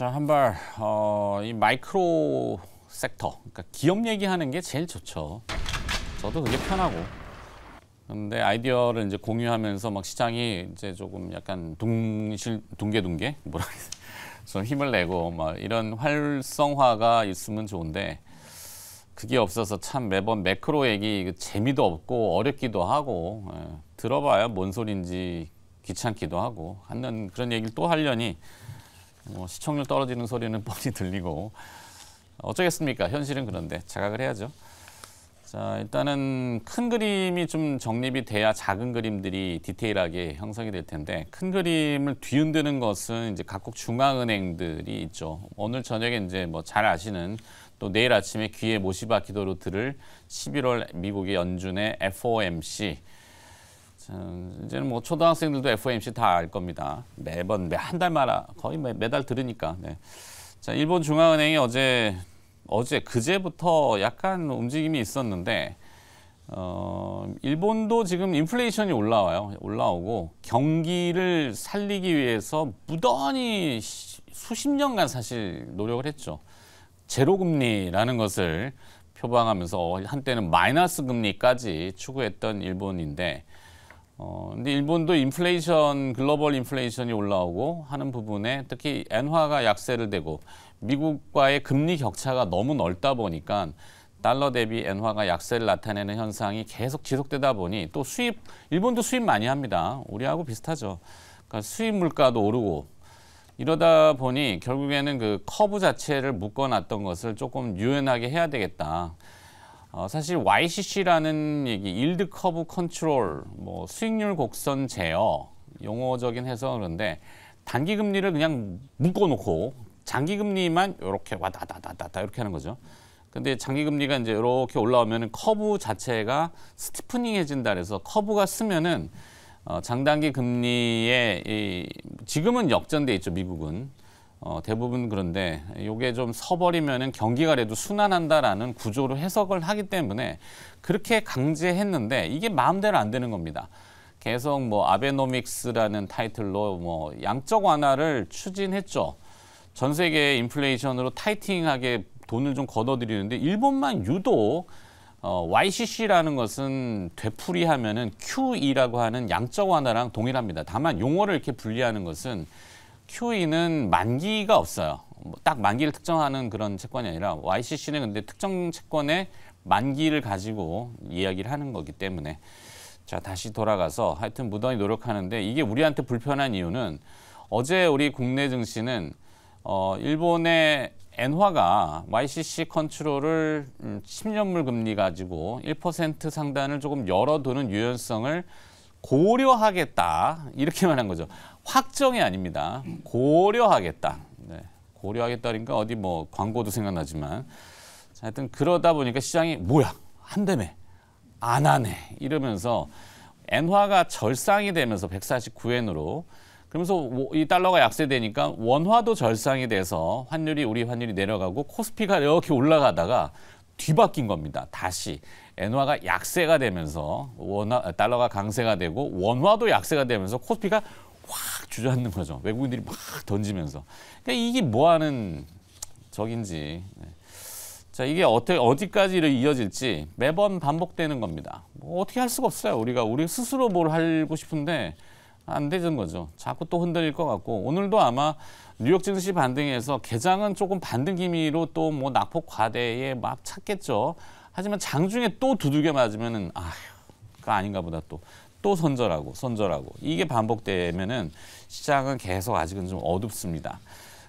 자, 한발 이 마이크로 섹터, 그러니까 기업 얘기하는 게 제일 좋죠. 저도 그게 편하고. 근데 아이디어를 이제 공유하면서 막 시장이 이제 조금 약간 둥게둥게 뭐라 그래, 좀 힘을 내고 막 이런 활성화가 있으면 좋은데 그게 없어서 참 매번 매크로 얘기 재미도 없고 어렵기도 하고 들어봐야 뭔 소린지 귀찮기도 하고 하는 그런 얘기를 또 하려니 뭐 시청률 떨어지는 소리는 뻔히 들리고 어쩌겠습니까? 현실은 그런데 자각을 해야죠. 자, 일단은 큰 그림이 좀 정립이 돼야 작은 그림들이 디테일하게 형성이 될 텐데 큰 그림을 뒤흔드는 것은 이제 각국 중앙은행들이 있죠. 오늘 저녁에 이제 뭐 잘 아시는 또 내일 아침에 귀에 못이 박히도록 들을 11월 미국의 연준의 FOMC. 자, 이제는 뭐 초등학생들도 FOMC 다 알 겁니다. 매번 한 달마다 거의 매달 들으니까. 네. 자, 일본 중앙은행이 어제 그제부터 약간 움직임이 있었는데 일본도 지금 인플레이션이 올라오고 경기를 살리기 위해서 무던히 수십 년간 사실 노력을 했죠. 제로 금리라는 것을 표방하면서 한때는 마이너스 금리까지 추구했던 일본인데 근데 일본도 글로벌 인플레이션이 올라오고 하는 부분에 특히 엔화가 약세를 대고 미국과의 금리 격차가 너무 넓다 보니까 달러 대비 엔화가 약세를 나타내는 현상이 계속 지속되다 보니 또 일본도 수입 많이 합니다. 우리하고 비슷하죠. 그러니까 수입 물가도 오르고 이러다 보니 결국에는 그 커브 자체를 묶어놨던 것을 조금 유연하게 해야 되겠다. 사실 YCC라는 얘기, 일드 커브 컨트롤, 뭐 수익률 곡선 제어, 용어적인 해석은 그런데 단기 금리를 그냥 묶어놓고 장기 금리만 이렇게 와다다다다 이렇게 하는 거죠. 근데 장기 금리가 이제 이렇게 올라오면은 커브 자체가 스티프닝해진다 그래서 커브가 쓰면은 장단기 금리에 지금은 역전돼 있죠, 미국은. 대부분 그런데 이게 좀 서버리면은 경기가 그래도 순환한다라는 구조로 해석을 하기 때문에 그렇게 강제했는데 이게 마음대로 안 되는 겁니다. 계속 뭐 아베노믹스라는 타이틀로 뭐 양적 완화를 추진했죠. 전 세계 인플레이션으로 타이팅하게 돈을 좀 걷어들이는데 일본만 유독 YCC라는 것은 되풀이하면은 QE라고 하는 양적 완화랑 동일합니다. 다만 용어를 이렇게 분리하는 것은 QE는 만기가 없어요. 딱 만기를 특정하는 그런 채권이 아니라 YCC는 근데 특정 채권의 만기를 가지고 이야기를 하는 거기 때문에 자, 다시 돌아가서 하여튼 무던히 노력하는데 이게 우리한테 불편한 이유는 어제 우리 국내 증시는 일본의 엔화가 YCC 컨트롤을 10년물 금리 가지고 1% 상단을 조금 열어두는 유연성을 고려하겠다 이렇게 말한 거죠. 확정이 아닙니다. 고려하겠다. 네, 고려하겠다니까 어디 뭐 광고도 생각나지만 하여튼 그러다 보니까 시장이 뭐야 한다며 안 하네 이러면서 엔화가 절상이 되면서 149엔으로 그러면서 이 달러가 약세되니까 원화도 절상이 돼서 우리 환율이 내려가고 코스피가 이렇게 올라가다가 뒤바뀐 겁니다. 다시 엔화가 약세가 되면서 달러가 강세가 되고 원화도 약세가 되면서 코스피가 확 주저앉는 거죠. 외국인들이 막 던지면서. 그러니까 이게 뭐 하는 적인지. 자, 이게 어디까지 이어질지 매번 반복되는 겁니다. 뭐 어떻게 할 수가 없어요. 우리 스스로 뭘 하고 싶은데 안 되는 거죠. 자꾸 또 흔들릴 것 같고 오늘도 아마 뉴욕 증시 반등해서 개장은 조금 반등 기미로 또 뭐 낙폭 과대에 막 찾겠죠. 하지만 장중에 또 두들겨 맞으면은 그거 아닌가 보다 또 손절하고 이게 반복되면은 시장은 계속 아직은 좀 어둡습니다.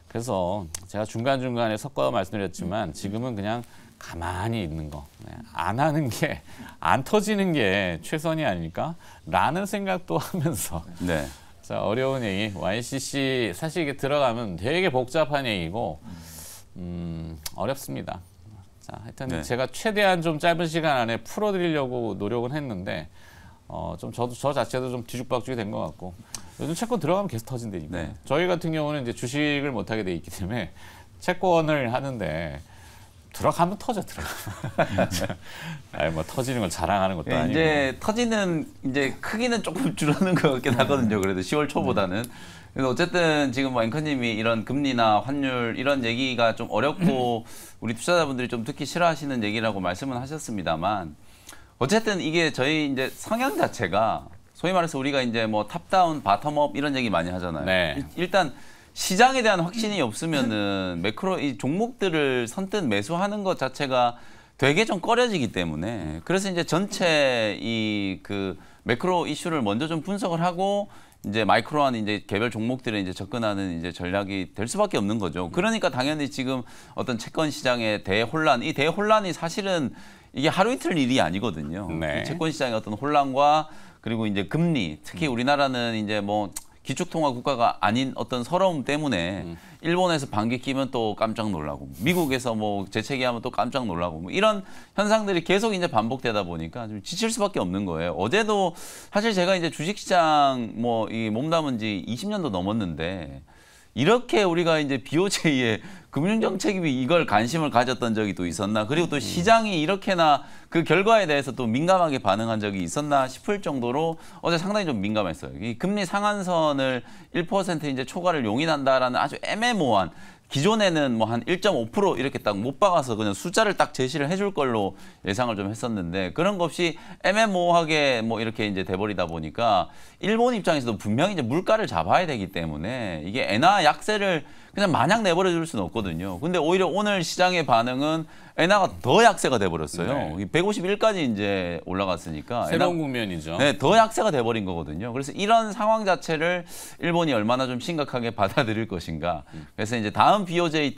그래서 제가 중간중간에 섞어 말씀드렸지만 지금은 그냥 가만히 있는 거, 안 하는 게, 안 터지는 게 최선이 아닐까? 라는 생각도 하면서 네. 자, 어려운 얘기, YCC 사실 이게 들어가면 되게 복잡한 얘기고 어렵습니다. 자, 하여튼 네. 제가 최대한 좀 짧은 시간 안에 풀어드리려고 노력은 했는데 좀 저 자체도 좀 뒤죽박죽이 된 것 같고 요즘 채권 들어가면 계속 터진다니까. 네. 저희 같은 경우는 이제 주식을 못 하게 돼 있기 때문에 채권을 하는데 들어가면 터져. 아니 뭐 터지는 걸 자랑하는 것도 아니고. 이제 터지는 이제 크기는 조금 줄어드는 것 같긴 하거든요. 그래도 10월 초보다는. 그래서 어쨌든 지금 뭐 앵커님이 이런 금리나 환율 이런 얘기가 좀 어렵고 우리 투자자분들이 좀 듣기 싫어하시는 얘기라고 말씀은 하셨습니다만 어쨌든 이게 저희 이제 성향 자체가 소위 말해서 우리가 이제 뭐 탑다운, 바텀업 이런 얘기 많이 하잖아요. 네. 일단 시장에 대한 확신이 없으면은 매크로 이 종목들을 선뜻 매수하는 것 자체가 되게 좀 꺼려지기 때문에 그래서 이제 전체 이 그 매크로 이슈를 먼저 좀 분석을 하고 이제 마이크로한 이제 개별 종목들에 이제 접근하는 이제 전략이 될 수밖에 없는 거죠. 그러니까 당연히 지금 어떤 채권 시장의 대혼란, 이 대혼란이 사실은 이게 하루 이틀 일이 아니거든요. 네. 이 채권 시장의 어떤 혼란과 그리고 이제 금리, 특히 우리나라는 이제 뭐 기축통화 국가가 아닌 어떤 서러움 때문에 일본에서 반기 끼면 또 깜짝 놀라고 미국에서 뭐 재채기하면 또 깜짝 놀라고 뭐 이런 현상들이 계속 이제 반복되다 보니까 좀 지칠 수밖에 없는 거예요. 어제도 사실 제가 이제 주식시장 뭐 이 몸담은 지 20년도 넘었는데 이렇게 우리가 이제 BOJ의 금융정책이 이걸 관심을 가졌던 적이 또 있었나? 그리고 또 시장이 이렇게나 그 결과에 대해서 또 민감하게 반응한 적이 있었나 싶을 정도로 어제 상당히 좀 민감했어요. 이 금리 상한선을 1% 이제 초과를 용인한다라는 아주 애매모호한 기존에는 뭐 한 1.5% 이렇게 딱 못 박아서 그냥 숫자를 딱 제시를 해줄 걸로 예상을 좀 했었는데 그런 거 없이 애매모호하게 뭐 이렇게 이제 돼버리다 보니까 일본 입장에서도 분명히 이제 물가를 잡아야 되기 때문에 이게 엔화 약세를 그냥 마냥 내버려 줄 수는 없거든요. 근데 오히려 오늘 시장의 반응은 엔화가 더 약세가 돼버렸어요. 네. 151까지 이제 올라갔으니까. 새로운 국면이죠. 네, 더 약세가 돼버린 거거든요. 그래서 이런 상황 자체를 일본이 얼마나 좀 심각하게 받아들일 것인가. 그래서 이제 다음 BOJ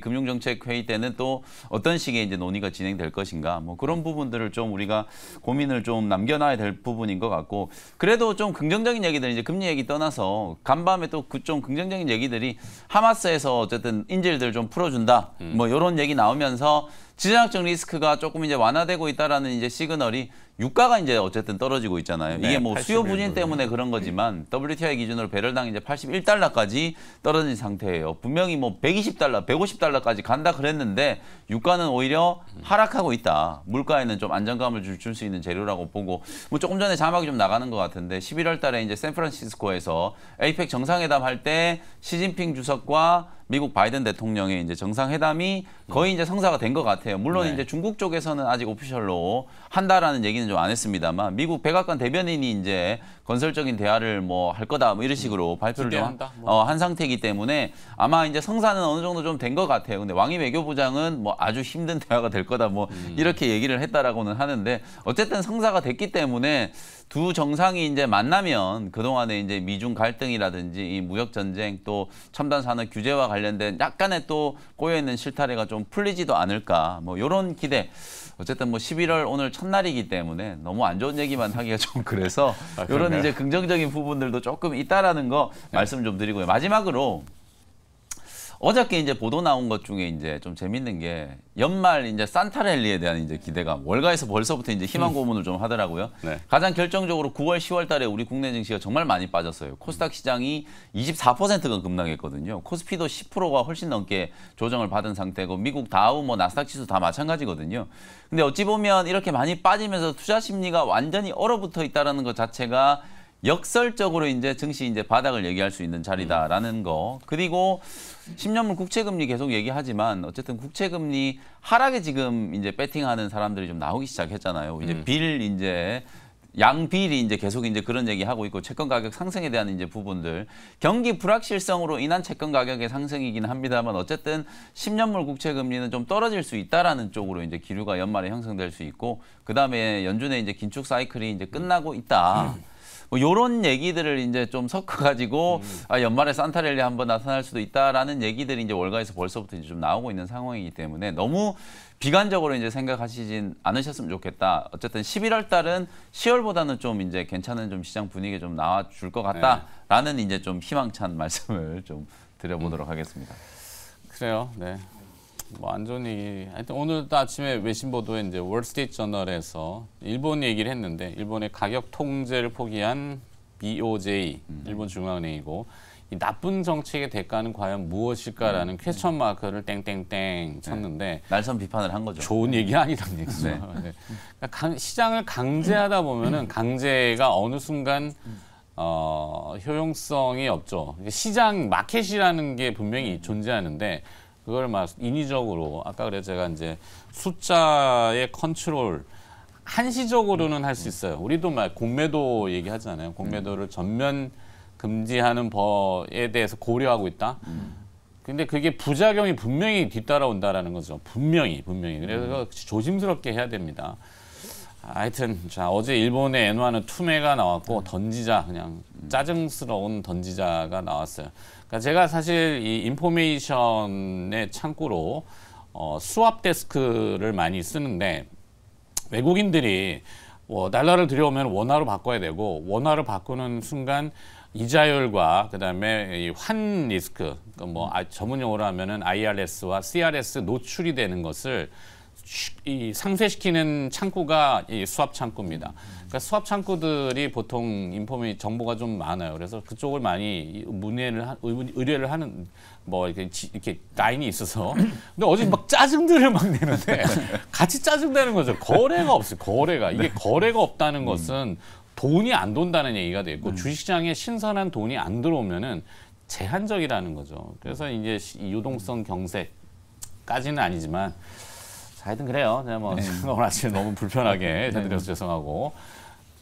금융정책 회의 때는 또 어떤 식의 이제 논의가 진행될 것인가. 뭐 그런 부분들을 좀 우리가 고민을 좀 남겨놔야 될 부분인 것 같고. 그래도 좀 긍정적인 얘기들 이제 금리 얘기 떠나서 간밤에 또 그 좀 긍정적인 얘기들이 하마스에서 어쨌든 인질들 좀 풀어준다. 뭐 이런 얘기 나오면서 지정학적 리스크가 조금 이제 완화되고 있다라는 이제 시그널이 유가가 이제 어쨌든 떨어지고 있잖아요. 네, 이게 뭐 수요 81 부진 때문에 그런 거지만 WTI 기준으로 배럴당 이제 81달러까지 떨어진 상태예요. 분명히 뭐 120달러, 150달러까지 간다 그랬는데 유가는 오히려 하락하고 있다. 물가에는 좀 안정감을 줄 수 있는 재료라고 보고 뭐 조금 전에 자막이 좀 나가는 것 같은데 11월 달에 이제 샌프란시스코에서 에이펙 정상회담 할 때 시진핑 주석과 미국 바이든 대통령의 이제 정상회담이 거의 이제 성사가 된 것 같아요. 물론 네. 이제 중국 쪽에서는 아직 오피셜로 한다라는 얘기는 좀 안 했습니다만 미국 백악관 대변인이 이제 건설적인 대화를 뭐 할 거다 뭐 이런 식으로 발표를 좀 한 상태이기 때문에 아마 이제 성사는 어느 정도 좀 된 것 같아요. 근데 왕이 외교부장은 뭐 아주 힘든 대화가 될 거다 뭐 이렇게 얘기를 했다라고는 하는데 어쨌든 성사가 됐기 때문에 두 정상이 이제 만나면 그동안에 이제 미중 갈등이라든지 이 무역 전쟁 또 첨단 산업 규제와 관련된 약간의 또 꼬여있는 실타래가 좀 풀리지도 않을까 뭐 이런 기대. 어쨌든 뭐 11월 오늘 첫날이기 때문에 너무 안 좋은 얘기만 하기가 좀 그래서 이런 이제 긍정적인 부분들도 조금 있다라는 거 말씀 좀 드리고요. 마지막으로 어저께 이제 보도 나온 것 중에 이제 좀 재밌는 게 연말 이제 산타랠리에 대한 이제 기대감. 월가에서 벌써부터 이제 희망 고문을 좀 하더라고요. 네. 가장 결정적으로 9월, 10월 달에 우리 국내 증시가 정말 많이 빠졌어요. 코스닥 시장이 24%가 급락했거든요. 코스피도 10%가 훨씬 넘게 조정을 받은 상태고 미국 다우 뭐 나스닥 지수 다 마찬가지거든요. 근데 어찌 보면 이렇게 많이 빠지면서 투자 심리가 완전히 얼어붙어 있다는 것 자체가 역설적으로 이제 증시 이제 바닥을 얘기할 수 있는 자리다라는 거. 그리고 10년물 국채금리 계속 얘기하지만 어쨌든 국채금리 하락에 지금 이제 배팅하는 사람들이 좀 나오기 시작했잖아요. 이제 빌 이제 양빌이 이제 계속 이제 그런 얘기하고 있고 채권 가격 상승에 대한 이제 부분들 경기 불확실성으로 인한 채권 가격의 상승이기는 합니다만 어쨌든 10년물 국채 금리는 좀 떨어질 수 있다라는 쪽으로 이제 기류가 연말에 형성될 수 있고 그다음에 연준의 이제 긴축 사이클이 이제 끝나고 있다. 뭐 요런 얘기들을 이제 좀 섞어가지고 아, 연말에 산타랠리 한번 나타날 수도 있다라는 얘기들이 이제 월가에서 벌써부터 이제 좀 나오고 있는 상황이기 때문에 너무 비관적으로 이제 생각하시진 않으셨으면 좋겠다. 어쨌든 11월 달은 10월보다는 좀 이제 괜찮은 좀 시장 분위기 좀 나와줄 것 같다라는 이제 좀 희망찬 말씀을 좀 드려보도록 하겠습니다. 그래요. 네. 뭐 안 좋은 얘기. 하여튼 오늘도 아침에 외신 보도에 이제 월스트리트 저널에서 일본 얘기를 했는데 일본의 가격 통제를 포기한 BOJ, 일본 중앙은행이고 이 나쁜 정책의 대가는 과연 무엇일까라는 퀘스천 마크를 땡땡땡 쳤는데 날선 비판을 한 거죠. 좋은 얘기는 아니란 얘기죠. 네. 그러니까 시장을 강제하다 보면은 강제가 어느 순간 효용성이 없죠. 시장 마켓이라는 게 분명히 존재하는데 그걸 막 인위적으로 아까 그래 제가 이제 숫자의 컨트롤 한시적으로는 할 수 있어요. 우리도 막 공매도 얘기하잖아요. 공매도를 전면 금지하는 법에 대해서 고려하고 있다. 근데 그게 부작용이 분명히 뒤따라온다라는 거죠. 분명히. 그래서 조심스럽게 해야 됩니다. 하여튼 자 어제 일본의 엔화는 투매가 나왔고 던지자 그냥 짜증스러운 던지자가 나왔어요. 그러니까 제가 사실 이 인포메이션의 창구로 수압 데스크를 많이 쓰는데 외국인들이 달러를 들여오면 원화로 바꿔야 되고 원화로 바꾸는 순간 이자율과 그다음에 이 환 리스크 뭐 전문 용어로 하면은 IRS와 CRS 노출이 되는 것을 이 상쇄시키는 창구가 이 수압 창구입니다. 그러니까 수압 창구들이 보통 정보가 좀 많아요. 그래서 그쪽을 많이 의뢰를 하는 뭐 이렇게 라인이 있어서. 근데 어제 막 짜증들을 막 내는데 같이 짜증내는 거죠. 거래가 없어요. 이게 거래가 없다는 것은 돈이 안 돈다는 얘기가 되고 주식시장에 신선한 돈이 안 들어오면은 제한적이라는 거죠. 그래서 이제 유동성 경색까지는 아니지만. 하여튼 그래요. 제가 뭐 오늘 아침에 너무 불편하게 해드려서 죄송하고.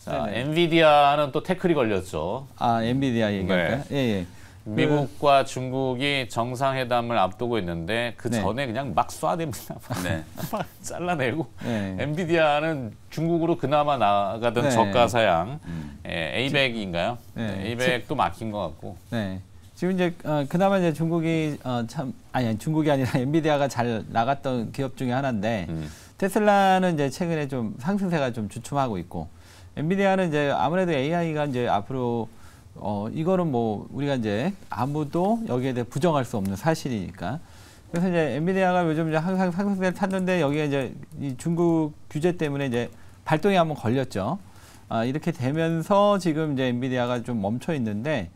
자, 엔비디아는 또 태클이 걸렸죠. 엔비디아 얘기할까요? 예. 미국과 중국이 정상회담을 앞두고 있는데 그 전에 그냥 막 쏴댑니다. 막 잘라내고. 엔비디아는 중국으로 그나마 나가던 저가사양 에이백인가요? 에이백도 막힌 것 같고. 지금 이제 그나마 이제 중국이 중국이 아니라 엔비디아가 잘 나갔던 기업 중에 하나인데 테슬라는 이제 최근에 좀 상승세가 좀 주춤하고 있고 엔비디아는 이제 아무래도 AI가 이제 앞으로 이거는 뭐 우리가 이제 아무도 여기에 대해 부정할 수 없는 사실이니까 그래서 이제 엔비디아가 요즘 이제 항상 상승세를 탔는데 여기에 이제 이 중국 규제 때문에 이제 발동이 한번 걸렸죠. 이렇게 되면서 지금 이제 엔비디아가 좀 멈춰 있는데.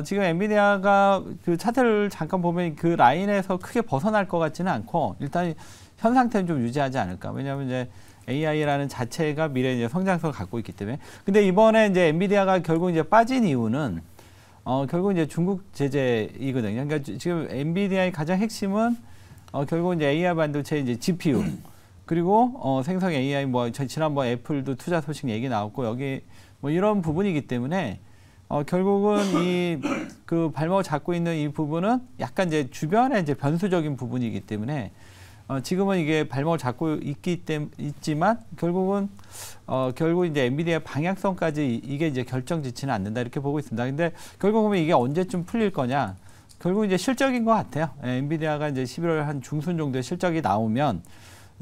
지금 엔비디아가 그 차트를 잠깐 보면 그 라인에서 크게 벗어날 것 같지는 않고 일단 현 상태는 좀 유지하지 않을까. 왜냐하면 이제 AI라는 자체가 미래 이제 성장성을 갖고 있기 때문에. 근데 이번에 이제 엔비디아가 결국 이제 빠진 이유는 결국 이제 중국 제재이거든요. 그러니까 지금 엔비디아의 가장 핵심은 결국 이제 AI 반도체 이제 GPU 그리고 생성 AI 뭐 지난번 애플도 투자 소식 얘기 나왔고 여기 뭐 이런 부분이기 때문에. 결국은 그 발목을 잡고 있는 이 부분은 약간 이제 주변에 이제 변수적인 부분이기 때문에 지금은 이게 발목을 잡고 있지만 결국 이제 엔비디아 방향성까지 이게 이제 결정짓지는 않는다 이렇게 보고 있습니다. 근데 결국 보면 이게 언제쯤 풀릴 거냐? 결국 이제 실적인 것 같아요. 엔비디아가 이제 11월 한 중순 정도의 실적이 나오면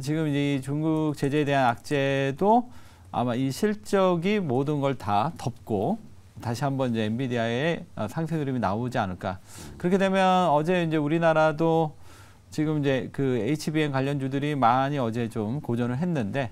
지금 이 중국 제재에 대한 악재도 아마 이 실적이 모든 걸 다 덮고 다시 한번 이제 엔비디아의 상승 흐름이 나오지 않을까. 그렇게 되면 어제 이제 우리나라도 지금 이제 그 HBM 관련주들이 많이 어제 좀 고전을 했는데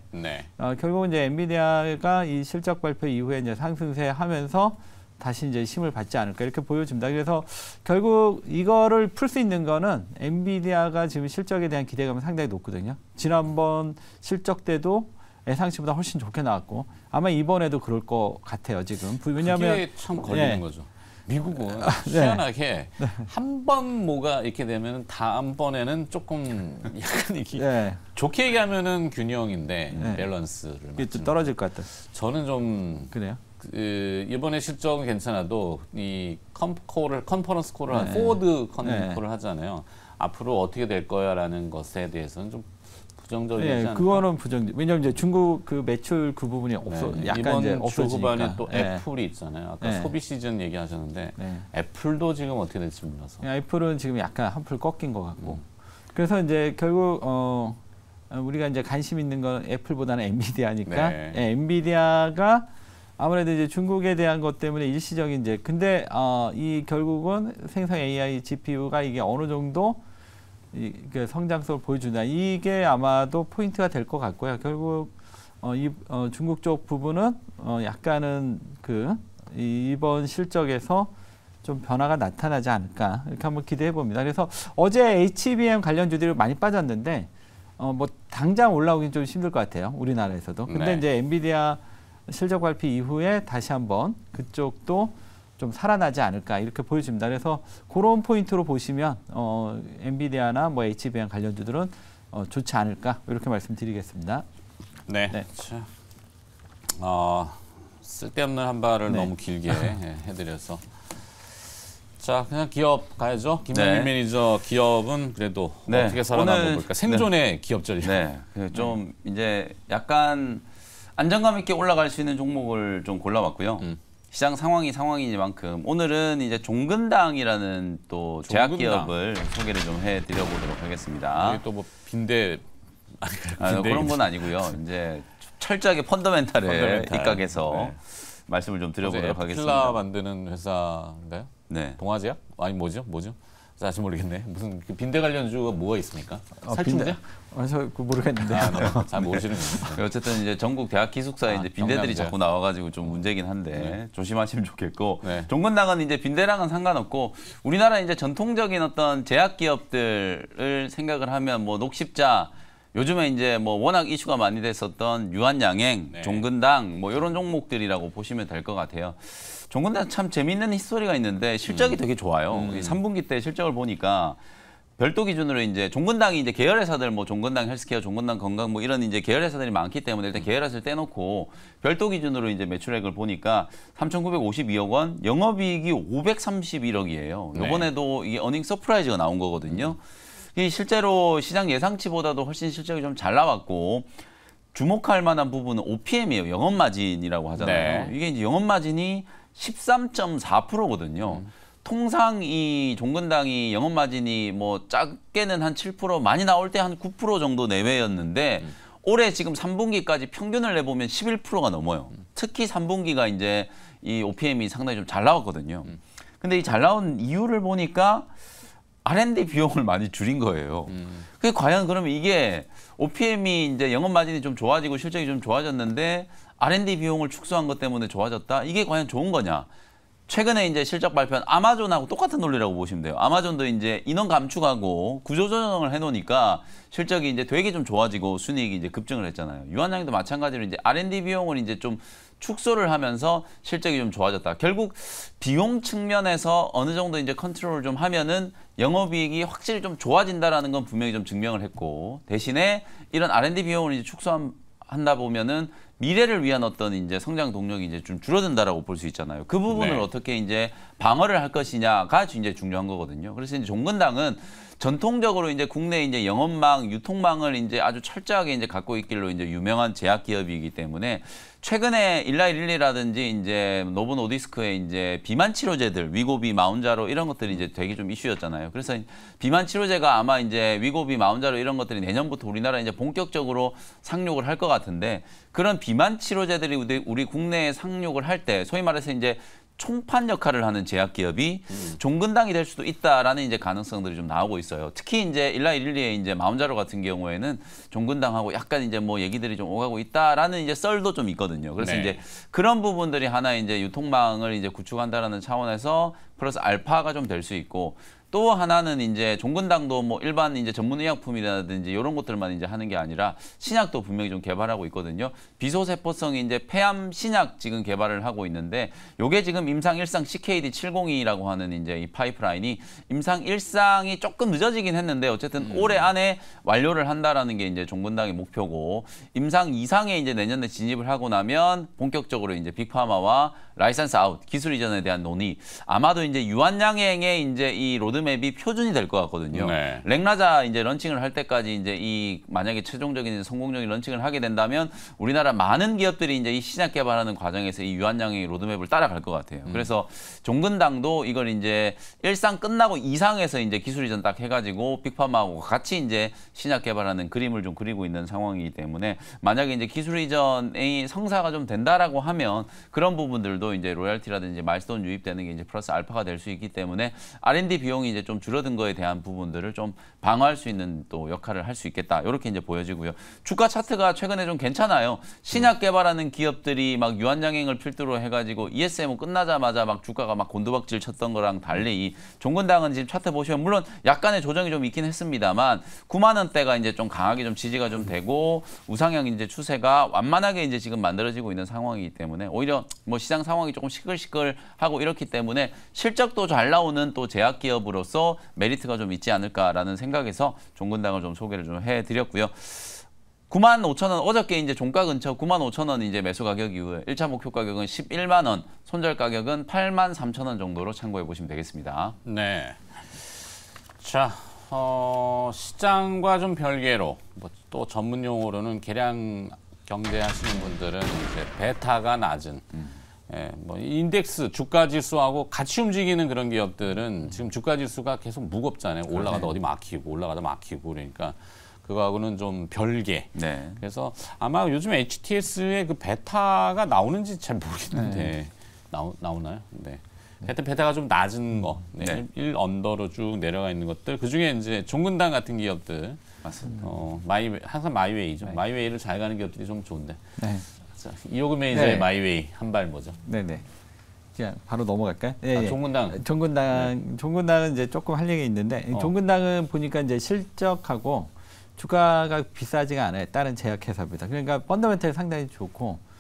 결국 이제 엔비디아가 이 실적 발표 이후에 이제 상승세 하면서 다시 이제 힘을 받지 않을까 이렇게 보여집니다. 그래서 결국 이거를 풀 수 있는 거는 엔비디아가 지금 실적에 대한 기대감이 상당히 높거든요. 지난번 실적 때도 예상치보다 훨씬 좋게 나왔고 아마 이번에도 그럴 것 같아요. 지금 왜냐하면 그게 참 걸리는 거죠. 미국은 희한하게 한 번 뭐가 이렇게 되면 다음번에는 조금 약간 이렇게 좋게 얘기하면은 균형인데 밸런스를 이게 또 떨어질 것 같다. 저는 좀 그래요. 이번에 실적은 괜찮아도 이 컨퍼런스 콜을 포워드 콜을 하잖아요. 앞으로 어떻게 될 거야라는 것에 대해서는 좀 부정적이지 않을까? 그거는 부정적. 왜냐하면 이제 중국 그 매출 그 부분이 약간 이번 이제 주 없어지니까. 후반에 또 애플이 있잖아요. 아까 소비 시즌 얘기하셨는데 애플도 지금 어떻게 될지 몰라서. 애플은 지금 약간 한풀 꺾인 것 같고. 그래서 이제 결국 우리가 이제 관심 있는 건 애플보다는 엔비디아니까. 엔비디아가 아무래도 이제 중국에 대한 것 때문에 일시적인 이제 근데 이 결국은 생성 AI GPU가 이게 어느 정도 그 성장성을 보여준다. 이게 아마도 포인트가 될 것 같고요. 결국 중국 쪽 부분은 약간은 이번 실적에서 좀 변화가 나타나지 않을까 이렇게 한번 기대해 봅니다. 그래서 어제 HBM 관련주들이 많이 빠졌는데 뭐 당장 올라오긴 좀 힘들 것 같아요. 우리나라에서도. 근데 이제 엔비디아 실적 발표 이후에 다시 한번 그쪽도 좀 살아나지 않을까 이렇게 보여집니다. 그래서 그런 포인트로 보시면 엔비디아나 뭐 HBM 관련주들은 좋지 않을까 이렇게 말씀드리겠습니다. 네. 네. 자, 쓸데없는 한 발을 네. 너무 길게 해드려서. 자, 그냥 기업 가야죠. 김영민 네. 매니저, 기업은 그래도 네. 어떻게 살아남아 오늘- 볼까? 생존의 기업전이죠. 네, 좀 이제 약간 안정감 있게 올라갈 수 있는 종목을 좀 골라봤고요. 시장 상황이 상황이니만큼 오늘은 이제 종근당이라는 또 제약 종근당. 기업을 소개를 좀 해드려보도록 하겠습니다. 이게 또 뭐 빈대 그런 건 아니고요. 이제 철저하게 펀더멘탈에 펀더멘탈. 입각해서 네. 말씀을 좀 드려보도록 필라 하겠습니다. 만드는 회사인가요? 네. 동아제약? 아니 뭐죠? 다시 모르겠네. 무슨 그 빈대 관련주가 뭐가 있습니까? 살충제? 저 모르겠는데. 아, 네. 잘 모르시는군요. 어쨌든 이제 전국 대학 기숙사에 이제 빈대들이 경남제. 자꾸 나와가지고 좀 문제긴 한데 조심하시면 좋겠고 네. 종근당은 이제 빈대랑은 상관없고 우리나라 이제 전통적인 어떤 제약 기업들을 생각을 하면 뭐 녹십자 요즘에 이제 뭐 워낙 이슈가 많이 됐었던 유한양행, 네. 종근당 뭐 이런 종목들이라고 보시면 될 것 같아요. 종근당 참 재밌는 히스토리가 있는데 실적이 되게 좋아요. 이 3분기 때 실적을 보니까 별도 기준으로 이제 종근당이 이제 계열 회사들 뭐 종근당 헬스케어, 종근당 건강 뭐 이런 이제 계열 회사들이 많기 때문에 일단 계열 회사를 떼놓고 별도 기준으로 이제 매출액을 보니까 3,952억 원, 영업이익이 531억이에요. 네. 이번에도 이게 어닝 서프라이즈가 나온 거거든요. 이 실제로 시장 예상치보다도 훨씬 실적이 좀 잘 나왔고 주목할 만한 부분은 OPM이에요. 영업 마진이라고 하잖아요. 네. 이게 이제 영업 마진이 13.4%거든요. 통상 이 종근당이 영업 마진이 뭐 작게는 한 7%, 많이 나올 때 한 9% 정도 내외였는데 올해 지금 3분기까지 평균을 내보면 11%가 넘어요. 특히 3분기가 이제 이 OPM이 상당히 좀 잘 나왔거든요. 근데 이 잘 나온 이유를 보니까 R&D 비용을 많이 줄인 거예요. 그게 과연 그러면 이게 OPM이 이제 영업 마진이 좀 좋아지고 실적이 좀 좋아졌는데 R&D 비용을 축소한 것 때문에 좋아졌다? 이게 과연 좋은 거냐? 최근에 이제 실적 발표한 아마존하고 똑같은 논리라고 보시면 돼요. 아마존도 이제 인원 감축하고 구조조정을 해놓으니까 실적이 이제 되게 좀 좋아지고 순이익이 이제 급증을 했잖아요. 유한양도 마찬가지로 이제 R&D 비용을 이제 좀 축소를 하면서 실적이 좀 좋아졌다. 결국 비용 측면에서 어느 정도 이제 컨트롤을 좀 하면은 영업이익이 확실히 좀 좋아진다라는 건 분명히 좀 증명을 했고 대신에 이런 R&D 비용을 이제 축소한다 보면은 미래를 위한 어떤 이제 성장 동력이 이제 좀 줄어든다라고 볼 수 있잖아요. 그 부분을 네. 어떻게 이제 방어를 할 것이냐가 이제 중요한 거거든요. 그래서 이제 종근당은 전통적으로 이제 국내 이제 영업망, 유통망을 이제 아주 철저하게 이제 갖고 있길로 이제 유명한 제약 기업이기 때문에 최근에 일라이릴리라든지 이제 노보 노디스크의 이제 비만 치료제들, 위고비, 마운자로 이런 것들이 이제 되게 좀 이슈였잖아요. 그래서 비만 치료제가 아마 이제 위고비, 마운자로 이런 것들이 내년부터 우리나라 이제 본격적으로 상용을 할 것 같은데 그런 비만 치료제들이 우리 국내에 상용을 할 때 소위 말해서 이제 총판 역할을 하는 제약 기업이 종근당이 될 수도 있다라는 이제 가능성들이 좀 나오고 있어요. 특히 이제 일라이릴리의 이제 마운자로 같은 경우에는 종근당하고 약간 이제 뭐 얘기들이 좀 오가고 있다라는 이제 썰도 좀 있거든요. 그래서 네. 이제 그런 부분들이 하나 이제 유통망을 이제 구축한다라는 차원에서 플러스 알파가 좀 될 수 있고 또 하나는 이제 종근당도 뭐 일반 이제 전문의약품이라든지 이런 것들만 이제 하는 게 아니라 신약도 분명히 좀 개발하고 있거든요. 비소세포성 이제 폐암 신약 지금 개발을 하고 있는데 요게 지금 임상 1상 CKD702라고 하는 이제 이 파이프라인이 임상 1상이 조금 늦어지긴 했는데 어쨌든 올해 안에 완료를 한다라는 게 이제 종근당의 목표고 임상 2상에 이제 내년에 진입을 하고 나면 본격적으로 이제 빅파마와 라이선스 아웃 기술 이전에 대한 논의 아마도 이제 유한양행의 이제 이 로드맵이 표준이 될 것 같거든요. 네. 랭라자 이제 런칭을 할 때까지 이제 이 만약에 최종적인 성공적인 런칭을 하게 된다면 우리나라 많은 기업들이 이제 이 신약 개발하는 과정에서 이 유한양행 로드맵을 따라갈 것 같아요. 그래서 종근당도 이걸 이제 1상 끝나고 2상에서 이제 기술 이전 딱 해가지고 빅파마하고 같이 이제 신약 개발하는 그림을 좀 그리고 있는 상황이기 때문에 만약에 이제 기술 이전의 성사가 좀 된다라고 하면 그런 부분들도 이제 로열티라든지 마일스톤 유입되는 게 이제 플러스 알파가 될 수 있기 때문에 R&D 비용이 이제 좀 줄어든 거에 대한 부분들을 좀 방어할 수 있는 또 역할을 할 수 있겠다. 이렇게 이제 보여지고요. 주가 차트가 최근에 좀 괜찮아요. 신약 개발하는 기업들이 막 유한양행을 필두로 해가지고 ESM 끝나자마자 막 주가가 막 곤두박질 쳤던 거랑 달리 이 종근당은 지금 차트 보시면 물론 약간의 조정이 좀 있긴 했습니다만 9만 원대가 이제 좀 강하게 좀 지지가 좀 되고 우상향 이제 추세가 완만하게 이제 지금 만들어지고 있는 상황이기 때문에 오히려 뭐 시장 상황이 조금 시끌시끌하고 이렇기 때문에 실적도 잘 나오는 또 제약 기업으로서 메리트가 좀 있지 않을까라는 생각에서 종근당을 좀 소개를 좀 해드렸고요. 95,000원 어저께 이제 종가 근처 95,000원 이제 매수 가격 이후에 1차 목표 가격은 11만 원, 손절 가격은 83,000원 정도로 참고해 보시면 되겠습니다. 네. 자, 시장과 좀 별개로 뭐 또 전문 용어로는 계량 경제 하시는 분들은 이제 베타가 낮은 예, 뭐 인덱스 주가 지수하고 같이 움직이는 그런 기업들은 지금 주가 지수가 계속 무겁잖아요. 올라가다 어디 막히고 올라가다 막히고 그러니까 그거하고는 좀 별개. 네. 그래서 아마 요즘 HTS의 그 베타가 나오는지 잘 모르겠는데 나오나요? 네. 하여튼 베타가 좀 낮은 거, 네. 1 언더로 쭉 내려가 있는 것들. 그 중에 이제 종근당 같은 기업들, 맞습니다. 항상 마이웨이죠. 마이웨이를 잘 가는 기업들이 좀 좋은데. 네. 자, 이호금 매니저의 네. 마이웨이 한 발 뭐죠? 네네. 그냥 바로 넘어갈까요? 예, 예. 종근당. 종근당은 이제 조금 할 얘기 있는데 종근당은 보니까 이제 실적하고 주가가 비싸지가 않아요. 다른 제약회사보다. 그러니까 펀더멘털이 상당히 좋고.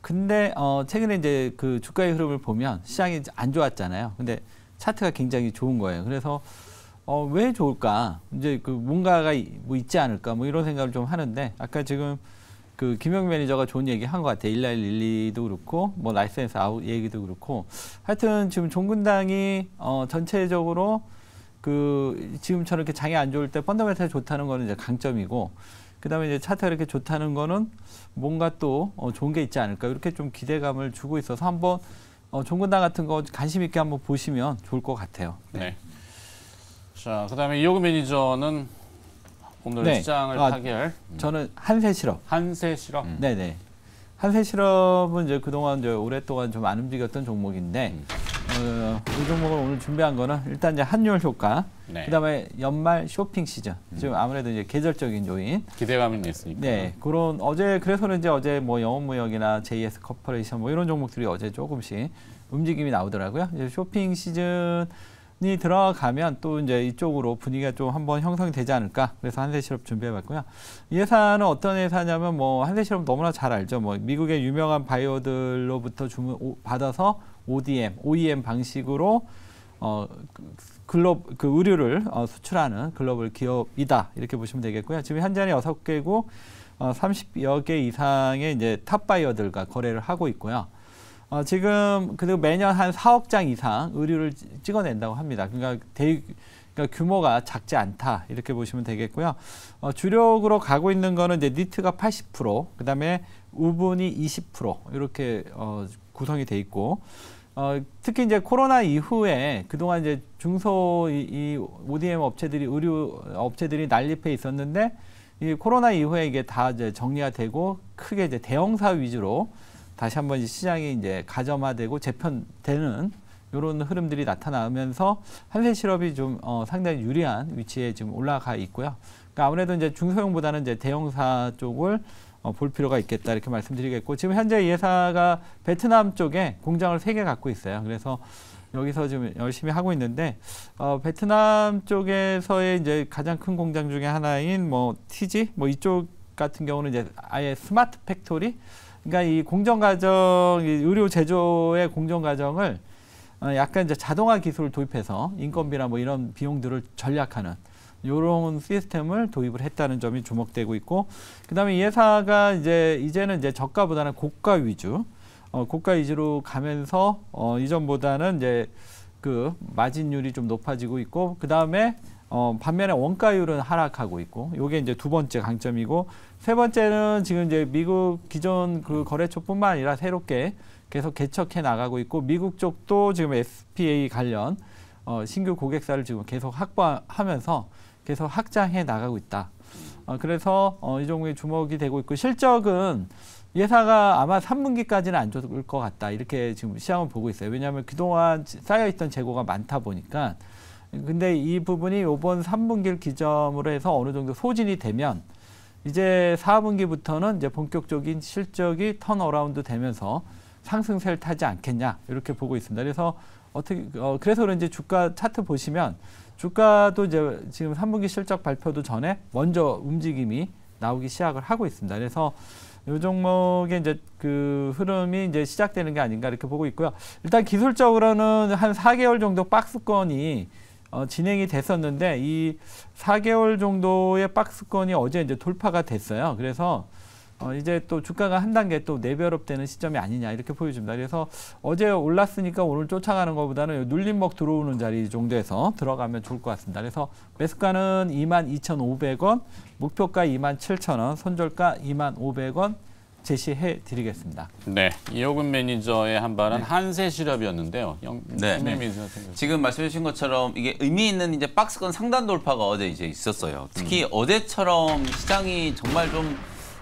근데 최근에 이제 그 주가의 흐름을 보면 시장이 안 좋았잖아요. 근데 차트가 굉장히 좋은 거예요. 그래서 왜 좋을까? 이제 그 뭔가가 뭐 있지 않을까? 뭐 이런 생각을 좀 하는데 아까 지금 그 김영 매니저가 좋은 얘기 한 것 같아요. 1112도 그렇고 뭐 라이센스 아웃 얘기도 그렇고 하여튼 지금 종근당이 전체적으로 그 지금처럼 이렇게 장이 안 좋을 때 펀더멘털이 좋다는 거는 이제 강점이고 그다음에 이제 차트가 이렇게 좋다는 거는 뭔가 또 좋은 게 있지 않을까 이렇게 좀 기대감을 주고 있어서 한번 종근당 같은 거 관심 있게 한번 보시면 좋을 것 같아요. 네. 자, 그다음에 이호금 매니저는 오늘 네. 시장을 타결. 저는 한세실업. 한세실업. 네네. 한세실업은 이제 그동안 이제 오랫동안 좀 안 움직였던 종목인데 이 종목을 오늘 준비한 거는 일단 이제 환율 효과, 네. 그다음에 연말 쇼핑 시즌, 지금 아무래도 이제 계절적인 요인. 기대감이 있으니까. 네, 그런 그래서는 이제 어제 뭐 영업무역이나 JS 코퍼레이션 뭐 이런 종목들이 어제 조금씩 움직임이 나오더라고요. 이제 쇼핑 시즌이 들어가면 또 이제 이쪽으로 분위기가 좀 한번 형성이 되지 않을까. 그래서 한세실업 준비해봤고요. 이 회사는 어떤 회사냐면 뭐 한세실업 너무나 잘 알죠. 뭐 미국의 유명한 바이오들로부터 주문 받아서 OEM 방식으로 그 의류를 수출하는 글로벌 기업이다 이렇게 보시면 되겠고요. 지금 현재는 6개국 30여 개 이상의 이제 탑 바이어들과 거래를 하고 있고요. 지금 그리고 매년 한 4억 장 이상 의류를 찍어낸다고 합니다. 그러니까 규모가 작지 않다 이렇게 보시면 되겠고요. 주력으로 가고 있는 거는 이제 니트가 80%, 그다음에 우분이 20% 이렇게 구성이 돼 있고. 특히 이제 코로나 이후에 그동안 이제 중소 이 ODM 업체들이 의류 업체들이 난립해 있었는데 이 코로나 이후에 이게 다 이제 정리가 되고 크게 이제 대형사 위주로 다시 한번 이제 시장이 이제 가점화되고 재편되는 이런 흐름들이 나타나면서 한세실업이 좀 상당히 유리한 위치에 지금 올라가 있고요. 그러니까 아무래도 이제 중소형보다는 이제 대형사 쪽을 볼 필요가 있겠다 이렇게 말씀드리겠고 지금 현재 이 회사가 베트남 쪽에 공장을 3개 갖고 있어요. 그래서 여기서 지금 열심히 하고 있는데 베트남 쪽에서의 이제 가장 큰 공장 중에 하나인 뭐 TG 뭐 이쪽 같은 경우는 이제 아예 스마트 팩토리 그러니까 이 공정 과정 의료 제조의 공정 과정을 약간 이제 자동화 기술을 도입해서 인건비나 뭐 이런 비용들을 전략하는 이런 시스템을 도입을 했다는 점이 주목되고 있고, 그다음에 이 회사가 이제는 이제 저가보다는 고가 위주, 고가 위주로 가면서 이전보다는 이제 그 마진율이 좀 높아지고 있고, 그다음에 반면에 원가율은 하락하고 있고, 요게 이제 두 번째 강점이고, 세 번째는 지금 이제 미국 기존 그 거래처뿐만 아니라 새롭게 계속 개척해 나가고 있고, 미국 쪽도 지금 SPA 관련 신규 고객사를 지금 계속 확보하면서 계속 확장해 나가고 있다. 그래서 이 종목에 주목이 되고 있고 실적은 이 회사가 아마 3분기까지는 안 좋을 것 같다. 이렇게 지금 시장은 보고 있어요. 왜냐하면 그동안 쌓여있던 재고가 많다 보니까 근데 이 부분이 이번 3분기를 기점으로 해서 어느 정도 소진이 되면 이제 4분기부터는 이제 본격적인 실적이 턴어라운드 되면서 상승세를 타지 않겠냐 이렇게 보고 있습니다. 그래서 그래서 그런지 주가 차트 보시면 주가도 이제 지금 3분기 실적 발표도 전에 먼저 움직임이 나오기 시작을 하고 있습니다. 그래서 이 종목의 이제 그 흐름이 이제 시작되는 게 아닌가 이렇게 보고 있고요. 일단 기술적으로는 한 4개월 정도 박스권이 진행이 됐었는데 이 4개월 정도의 박스권이 어제 이제 돌파가 됐어요. 그래서 이제 또 주가가 한 단계 또 레벨업 되는 시점이 아니냐 이렇게 보여집니다. 그래서 어제 올랐으니까 오늘 쫓아가는 것보다는 눌림목 들어오는 자리 정도에서 들어가면 좋을 것 같습니다. 그래서 매수가는 22,500원, 목표가 27,000원, 손절가 2,500원 제시해 드리겠습니다. 네, 이호근 매니저의 한 발은 네. 한세실업이었는데요. 네. 지금 말씀해 주신 것처럼 이게 의미 있는 이제 박스권 상단 돌파가 어제 이제 있었어요. 특히 어제처럼 시장이 정말 좀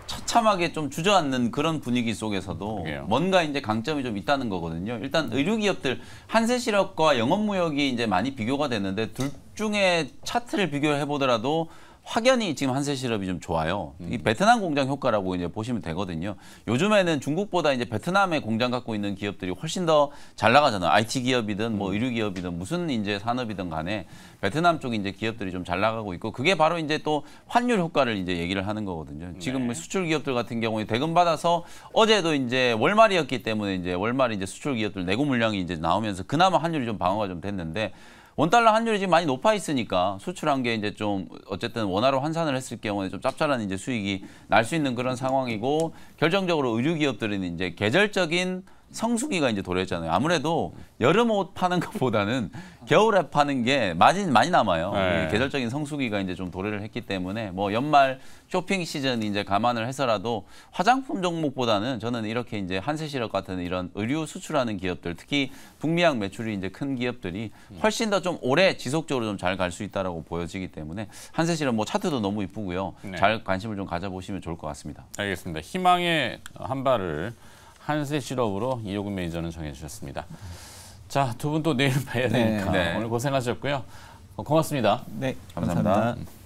처참하게 좀 주저앉는 그런 분위기 속에서도 그러게요. 뭔가 이제 강점이 좀 있다는 거거든요. 일단 의류 기업들 한세실업과 영업무역이 이제 많이 비교가 됐는데 둘 중에 차트를 비교해 보더라도 확연히 지금 한세실업이 좀 좋아요. 이 베트남 공장 효과라고 이제 보시면 되거든요. 요즘에는 중국보다 이제 베트남에 공장 갖고 있는 기업들이 훨씬 더 잘 나가잖아요. IT 기업이든 뭐 의류 기업이든 무슨 이제 산업이든 간에 베트남 쪽 이제 기업들이 좀 잘 나가고 있고 그게 바로 이제 또 환율 효과를 이제 얘기를 하는 거거든요. 지금 네. 수출 기업들 같은 경우에 대금 받아서 어제도 이제 월말이었기 때문에 이제 월말에 이제 수출 기업들 내고 물량이 이제 나오면서 그나마 환율이 좀 방어가 좀 됐는데 원달러 환율이 지금 많이 높아 있으니까 수출한 게 이제 좀 어쨌든 원화로 환산을 했을 경우에 좀 짭짤한 이제 수익이 날 수 있는 그런 상황이고 결정적으로 의류 기업들은 이제 계절적인 성수기가 이제 도래했잖아요. 아무래도 여름 옷 파는 것보다는 겨울에 파는 게 마진 많이 남아요. 네. 계절적인 성수기가 이제 좀 도래를 했기 때문에 뭐 연말 쇼핑 시즌 이제 감안을 해서라도 화장품 종목보다는 저는 이렇게 이제 한세실업 같은 이런 의류 수출하는 기업들, 특히 북미향 매출이 이제 큰 기업들이 훨씬 더 좀 오래 지속적으로 좀 잘 갈 수 있다라고 보여지기 때문에 한세실업 뭐 차트도 너무 이쁘고요. 네. 잘 관심을 좀 가져보시면 좋을 것 같습니다. 알겠습니다. 희망의 한 발을 한세실업으로 이호근 매니저는 정해주셨습니다. 자, 두 분 또 내일 뵈야 되니까 네. 오늘 고생하셨고요. 고맙습니다. 네, 감사합니다. 감사합니다.